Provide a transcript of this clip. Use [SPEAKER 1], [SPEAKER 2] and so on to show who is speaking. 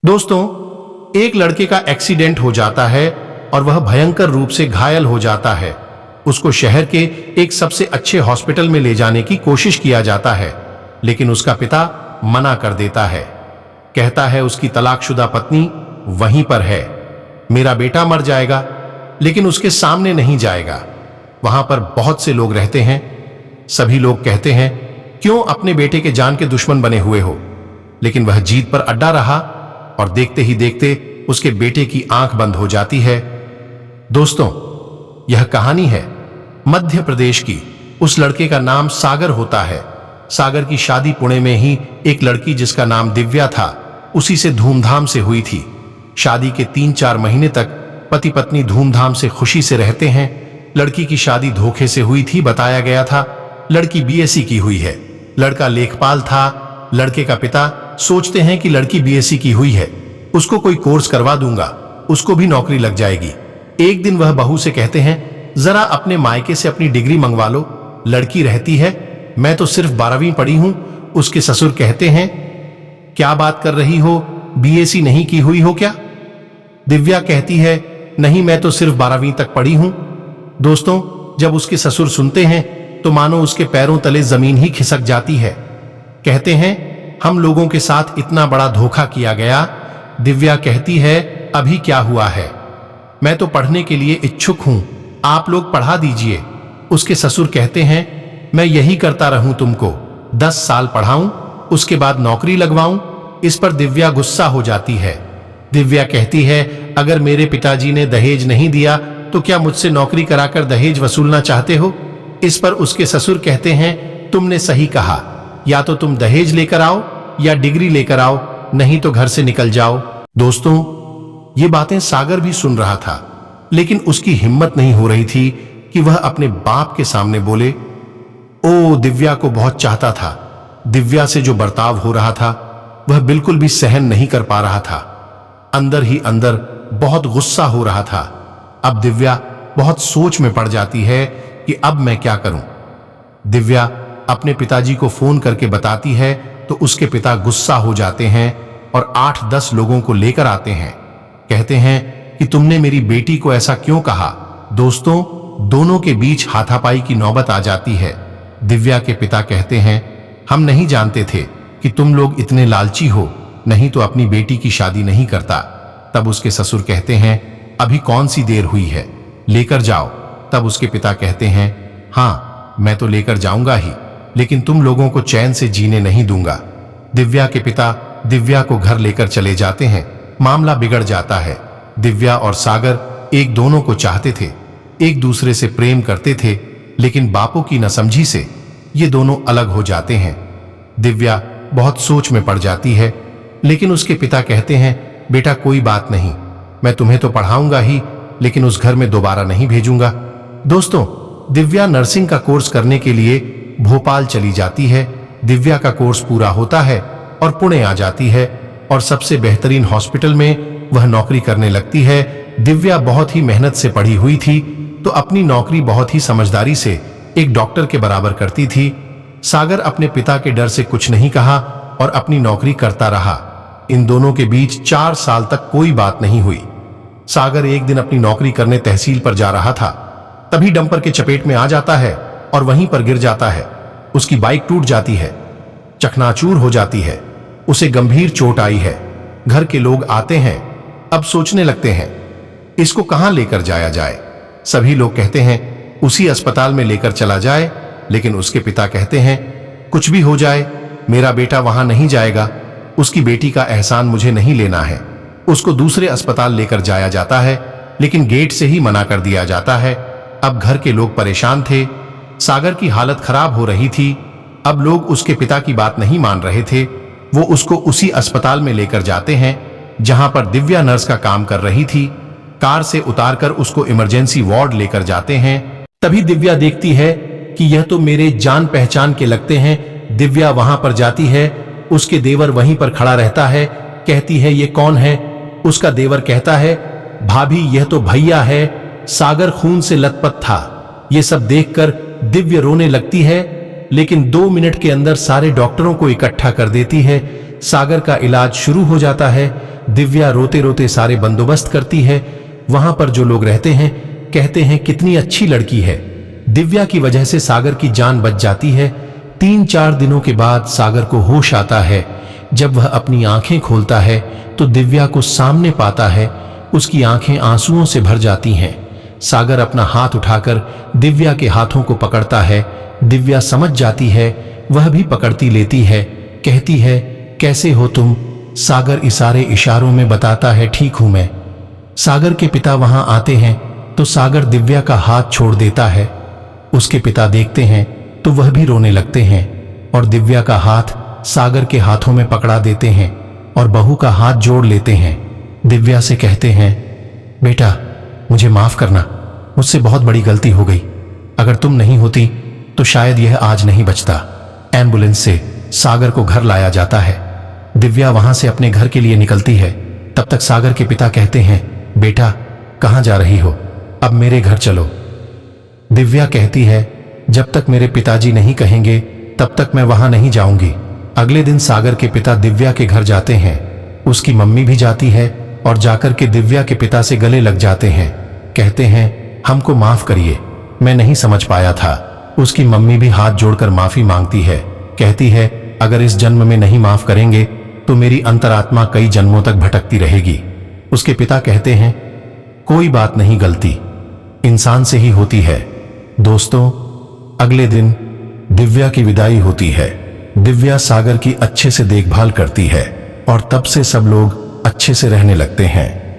[SPEAKER 1] दोस्तों, एक लड़के का एक्सीडेंट हो जाता है और वह भयंकर रूप से घायल हो जाता है। उसको शहर के एक सबसे अच्छे हॉस्पिटल में ले जाने की कोशिश किया जाता है, लेकिन उसका पिता मना कर देता है। कहता है उसकी तलाकशुदा पत्नी वहीं पर है। मेरा बेटा मर जाएगा, लेकिन उसके सामने नहीं जाएगा। वहां पर बहुत से लोग रहते हैं। सभी लोग कहते हैं, क्यों अपने बेटे के जान के दुश्मन बने हुए हो? लेकिन वह जीत पर अड्डा रहा और देखते ही देखते उसके बेटे की आंख बंद हो जाती है। दोस्तों, यह कहानी है मध्य प्रदेश की। उस लड़के का नाम सागर होता है। सागर की शादी पुणे में ही एक लड़की जिसका नाम दिव्या था, उसी से धूमधाम से हुई थी। शादी के 3-4 महीने तक पति पत्नी धूमधाम से खुशी से रहते हैं। लड़की की शादी धोखे से हुई थी, बताया गया था। लड़की बीएससी की हुई है, लड़का लेखपाल था। लड़के का पिता सोचते हैं कि लड़की बीएससी की हुई है, उसको कोई कोर्स करवा दूंगा, उसको भी नौकरी लग जाएगी। एक दिन वह बहू से कहते हैं, जरा अपने मायके से अपनी डिग्री मंगवा लो। लड़की रहती है, मैं तो सिर्फ 12वीं पढ़ी हूं। उसके ससुर कहते हैं, क्या बात कर रही हो, बीएससी नहीं की हुई हो क्या? दिव्या कहती है, नहीं, मैं तो सिर्फ 12वीं तक पढ़ी हूं। दोस्तों, जब उसके ससुर सुनते हैं तो मानो उसके पैरों तले जमीन ही खिसक जाती है। कहते हैं, हम लोगों के साथ इतना बड़ा धोखा किया गया। दिव्या कहती है, अभी क्या हुआ है, मैं तो पढ़ने के लिए इच्छुक हूं, आप लोग पढ़ा दीजिए। उसके ससुर कहते हैं, मैं यही करता रहूं, तुमको 10 साल पढ़ाऊं, उसके बाद नौकरी लगवाऊं। इस पर दिव्या गुस्सा हो जाती है। दिव्या कहती है, अगर मेरे पिताजी ने दहेज नहीं दिया तो क्या मुझसे नौकरी कराकर दहेज वसूलना चाहते हो? इस पर उसके ससुर कहते हैं, तुमने सही कहा, या तो तुम दहेज लेकर आओ या डिग्री लेकर आओ, नहीं तो घर से निकल जाओ। दोस्तों, ये बातें सागर भी सुन रहा था, लेकिन उसकी हिम्मत नहीं हो रही थी कि वह अपने बाप के सामने बोले। ओ, दिव्या को बहुत चाहता था। दिव्या से जो बर्ताव हो रहा था वह बिल्कुल भी सहन नहीं कर पा रहा था। अंदर ही अंदर बहुत गुस्सा हो रहा था। अब दिव्या बहुत सोच में पड़ जाती है कि अब मैं क्या करूं। दिव्या अपने पिताजी को फोन करके बताती है तो उसके पिता गुस्सा हो जाते हैं और 8-10 लोगों को लेकर आते हैं। कहते हैं कि तुमने मेरी बेटी को ऐसा क्यों कहा? दोस्तों, दोनों के बीच हाथापाई की नौबत आ जाती है। दिव्या के पिता कहते हैं, हम नहीं जानते थे कि तुम लोग इतने लालची हो, नहीं तो अपनी बेटी की शादी नहीं करता। तब उसके ससुर कहते हैं, अभी कौन सी देर हुई है, लेकर जाओ। तब उसके पिता कहते हैं, हाँ, मैं तो लेकर जाऊंगा ही, लेकिन तुम लोगों को चैन से जीने नहीं दूंगा। दिव्या के पिता दिव्या को घर लेकर चले जाते हैं। मामला बिगड़ जाता है। दिव्या और सागर एक दोनों को चाहते थे, एक दूसरे से प्रेम करते थे, लेकिन बापों की नासमझी से ये दोनों अलग हो जाते हैं। दिव्या बहुत सोच में पड़ जाती है, लेकिन उसके पिता कहते हैं, बेटा कोई बात नहीं, मैं तुम्हें तो पढ़ाऊंगा ही, लेकिन उस घर में दोबारा नहीं भेजूंगा। दोस्तों, दिव्या नर्सिंग का कोर्स करने के लिए भोपाल चली जाती है। दिव्या का कोर्स पूरा होता है और पुणे आ जाती है और सबसे बेहतरीन हॉस्पिटल में वह नौकरी करने लगती है। दिव्या बहुत ही मेहनत से पढ़ी हुई थी, तो अपनी नौकरी बहुत ही समझदारी से एक डॉक्टर के बराबर करती थी। सागर अपने पिता के डर से कुछ नहीं कहा और अपनी नौकरी करता रहा। इन दोनों के बीच 4 साल तक कोई बात नहीं हुई। सागर एक दिन अपनी नौकरी करने तहसील पर जा रहा था, तभी डंपर के चपेट में आ जाता है और वहीं पर गिर जाता है। उसकी बाइक टूट जाती है, चकनाचूर हो जाती है, उसे गंभीर चोट आई है। घर के लोग आते हैं, अब सोचने लगते हैं इसको कहां लेकर जाया जाए। सभी लोग कहते हैं उसी अस्पताल में लेकर चला जाए, लेकिन उसके पिता कहते हैं, कुछ भी हो जाए, मेरा बेटा वहां नहीं जाएगा। उसकी बेटी का एहसान मुझे नहीं लेना है। उसको दूसरे अस्पताल लेकर जाया जाता है, लेकिन गेट से ही मना कर दिया जाता है। अब घर के लोग परेशान थे। सागर की हालत खराब हो रही थी। अब लोग उसके पिता की बात नहीं मान रहे थे। वो उसको उसी अस्पताल में लेकर जाते हैं जहां पर दिव्या नर्स का काम कर रही थी। कार से उतारकर उसको इमरजेंसी वार्ड लेकर जाते हैं। तभी दिव्या देखती है कि यह तो मेरे जान पहचान के लगते हैं। दिव्या वहां पर जाती है, उसके देवर वहीं पर खड़ा रहता है। कहती है, ये कौन है? उसका देवर कहता है, भाभी यह तो भैया है। सागर खून से लथपथ था। ये सब देखकर दिव्या रोने लगती है, लेकिन 2 मिनट के अंदर सारे डॉक्टरों को इकट्ठा कर देती है। सागर का इलाज शुरू हो जाता है। दिव्या रोते रोते सारे बंदोबस्त करती है। वहां पर जो लोग रहते हैं कहते हैं कितनी अच्छी लड़की है। दिव्या की वजह से सागर की जान बच जाती है। 3-4 दिनों के बाद सागर को होश आता है। जब वह अपनी आंखें खोलता है तो दिव्या को सामने पाता है। उसकी आंखें आंसुओं से भर जाती हैं। सागर अपना हाथ उठाकर दिव्या के हाथों को पकड़ता है। दिव्या समझ जाती है, वह भी पकड़ती लेती है। कहती है, कैसे हो तुम? सागर इशारे इशारों में बताता है, ठीक हूं मैं। सागर के पिता वहां आते हैं तो सागर दिव्या का हाथ छोड़ देता है। उसके पिता देखते हैं तो वह भी रोने लगते हैं और दिव्या का हाथ सागर के हाथों में पकड़ा देते हैं और बहू का हाथ जोड़ लेते हैं। दिव्या से कहते हैं, बेटा मुझे माफ करना, मुझसे बहुत बड़ी गलती हो गई। अगर तुम नहीं होती तो शायद यह आज नहीं बचता। एम्बुलेंस से सागर को घर लाया जाता है। दिव्या वहां से अपने घर के लिए निकलती है। तब तक सागर के पिता कहते हैं, बेटा कहां जा रही हो? अब मेरे घर चलो। दिव्या कहती है, जब तक मेरे पिताजी नहीं कहेंगे तब तक मैं वहां नहीं जाऊंगी। अगले दिन सागर के पिता दिव्या के घर जाते हैं। उसकी मम्मी भी जाती है और जाकर के दिव्या के पिता से गले लग जाते हैं। कहते हैं, हमको माफ करिए, मैं नहीं समझ पाया था। उसकी मम्मी भी हाथ जोड़कर माफी मांगती है। कहती है, अगर इस जन्म में नहीं माफ करेंगे तो मेरी अंतरात्मा कई जन्मों तक भटकती रहेगी। उसके पिता कहते हैं, कोई बात नहीं, गलती इंसान से ही होती है। दोस्तों, अगले दिन दिव्या की विदाई होती है। दिव्या सागर की अच्छे से देखभाल करती है और तब से सब लोग अच्छे से रहने लगते हैं।